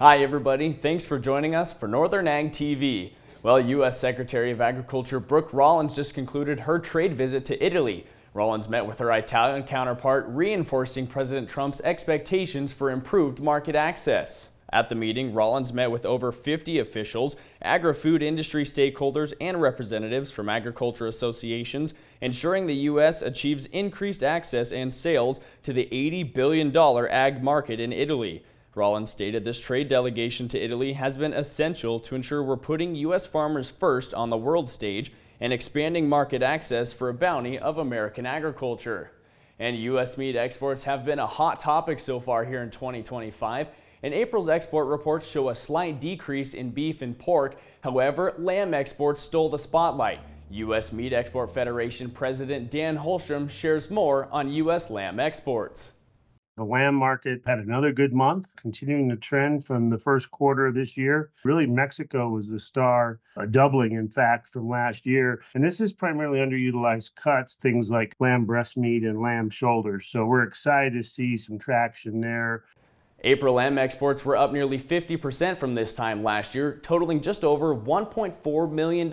Hi everybody, thanks for joining us for Northern Ag TV. Well, U.S. Secretary of Agriculture Brooke Rollins just concluded her trade visit to Italy. Rollins met with her Italian counterpart, reinforcing President Trump's expectations for improved market access. At the meeting, Rollins met with over 50 officials, agri-food industry stakeholders, and representatives from agriculture associations, ensuring the U.S. achieves increased access and sales to the $80 billion ag market in Italy. Rollins stated this trade delegation to Italy has been essential to ensure we're putting U.S. farmers first on the world stage and expanding market access for a bounty of American agriculture. And U.S. meat exports have been a hot topic so far here in 2025, and April's export reports show a slight decrease in beef and pork. However, lamb exports stole the spotlight. U.S. Meat Export Federation President Dan Holstrom shares more on U.S. lamb exports. The lamb market had another good month, continuing the trend from the first quarter of this year. Really, Mexico was the star, doubling, in fact, from last year. And this is primarily underutilized cuts, things like lamb breast meat and lamb shoulders. So we're excited to see some traction there. April lamb exports were up nearly 50% from this time last year, totaling just over $1.4 million.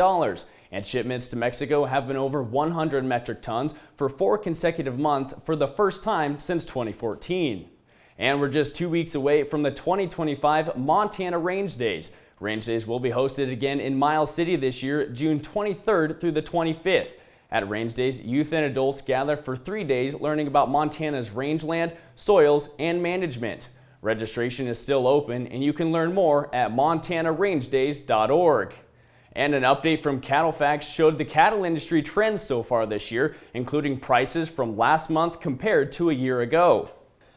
And shipments to Mexico have been over 100 metric tons for 4 consecutive months for the first time since 2014. And we're just 2 weeks away from the 2025 Montana Range Days. Range Days will be hosted again in Miles City this year, June 23rd through the 25th. At Range Days, youth and adults gather for 3 days learning about Montana's rangeland, soils, and management. Registration is still open, and you can learn more at montanarangedays.org. And an update from Cattle Facts showed the cattle industry trends so far this year, including prices from last month compared to a year ago.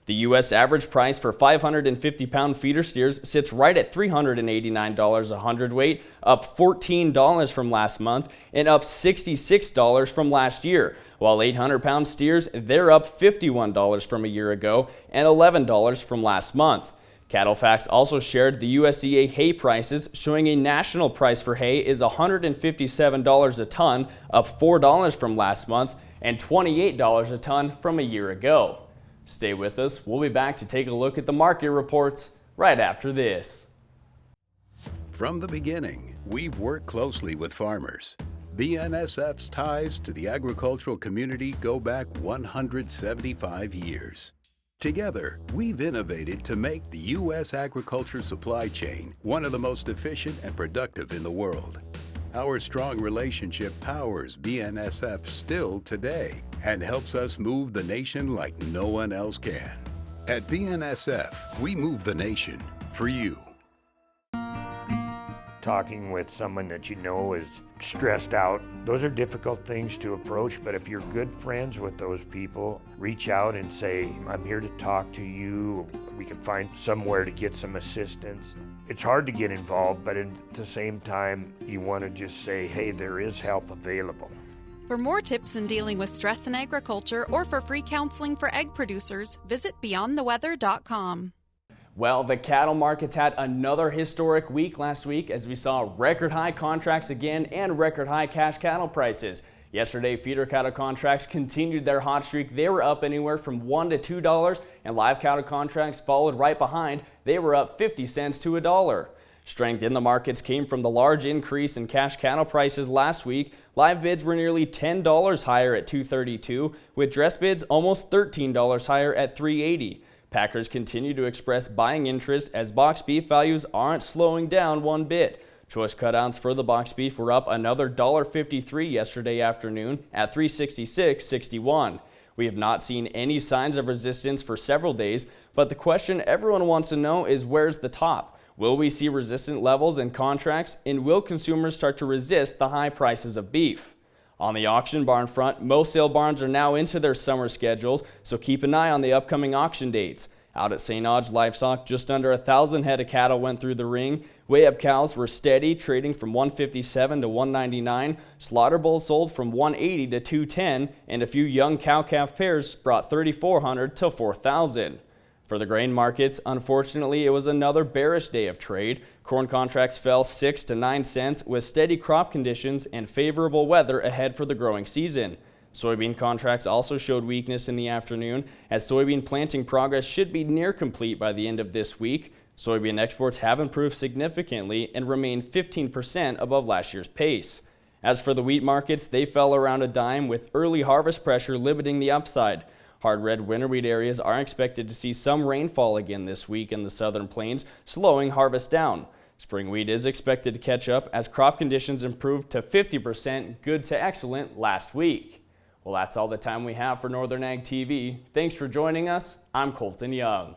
The U.S. average price for 550-pound feeder steers sits right at $389 a hundredweight, up $14 from last month and up $66 from last year. While 800-pound steers, they're up $51 from a year ago and $11 from last month. Cattle Facts also shared the USDA hay prices, showing a national price for hay is $157 a ton, up $4 from last month and $28 a ton from a year ago. Stay with us. We'll be back to take a look at the market reports right after this. From the beginning, we've worked closely with farmers. BNSF's ties to the agricultural community go back 175 years. Together, we've innovated to make the U.S. agriculture supply chain one of the most efficient and productive in the world. Our strong relationship powers BNSF still today and helps us move the nation like no one else can. At BNSF, we move the nation for you. Talking with someone that you know is stressed out, those are difficult things to approach, but if you're good friends with those people, reach out and say, I'm here to talk to you. We can find somewhere to get some assistance. It's hard to get involved, but at the same time, you want to just say, hey, there is help available. For more tips in dealing with stress in agriculture or for free counseling for egg producers, visit beyondtheweather.com. Well, the cattle markets had another historic week last week as we saw record high contracts again and record high cash cattle prices. Yesterday, feeder cattle contracts continued their hot streak. They were up anywhere from $1 to $2, and live cattle contracts followed right behind. They were up 50 cents to $1. Strength in the markets came from the large increase in cash cattle prices last week. Live bids were nearly $10 higher at $232, with dress bids almost $13 higher at $380. Packers continue to express buying interest as box beef values aren't slowing down one bit. Choice cutouts for the box beef were up another $1.53 yesterday afternoon at $366.61. We have not seen any signs of resistance for several days, but the question everyone wants to know is where's the top? Will we see resistant levels in contracts, and will consumers start to resist the high prices of beef? On the auction barn front, most sale barns are now into their summer schedules, so keep an eye on the upcoming auction dates. Out at St. Aug Livestock, just under 1,000 head of cattle went through the ring. Weigh-up cows were steady, trading from $157 to $199. Slaughter bulls sold from $180 to $210, and a few young cow-calf pairs brought $3,400 to $4,000. For the grain markets, unfortunately, it was another bearish day of trade. Corn contracts fell 6 to 9 cents with steady crop conditions and favorable weather ahead for the growing season. Soybean contracts also showed weakness in the afternoon, as soybean planting progress should be near complete by the end of this week. Soybean exports have improved significantly and remain 15% above last year's pace. As for the wheat markets, they fell around a dime with early harvest pressure limiting the upside. Hard red winter wheat areas are expected to see some rainfall again this week in the southern plains, slowing harvest down. Spring wheat is expected to catch up as crop conditions improved to 50% good to excellent last week. Well, that's all the time we have for Northern Ag TV. Thanks for joining us. I'm Colton Young.